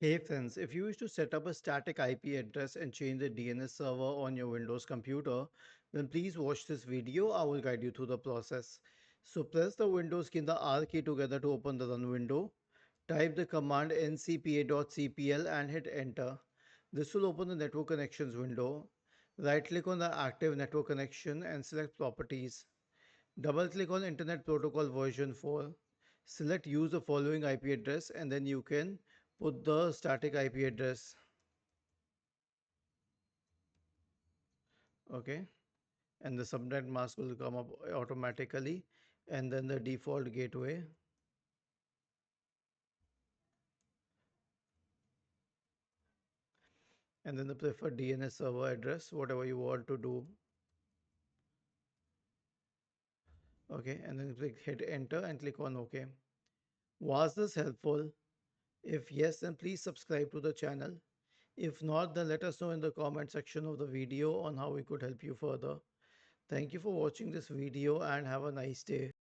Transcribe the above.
Hey friends, if you wish to set up a static IP address and change the DNS server on your Windows computer, then please watch this video. I will guide you through the process. So press the Windows key and the R key together to open the run window. Type the command ncpa.cpl and hit enter. This will open the network connections window. Right click on the active network connection and select properties. Double click on Internet Protocol version 4. Select use the following IP address and then you can put the static IP address. Okay. And the subnet mask will come up automatically. And then the default gateway. And then the preferred DNS server address, whatever you want to do. Okay. And then hit enter and click on OK. Was this helpful? If yes, then please subscribe to the channel. If not, then let us know in the comment section of the video on how we could help you further. Thank you for watching this video and have a nice day.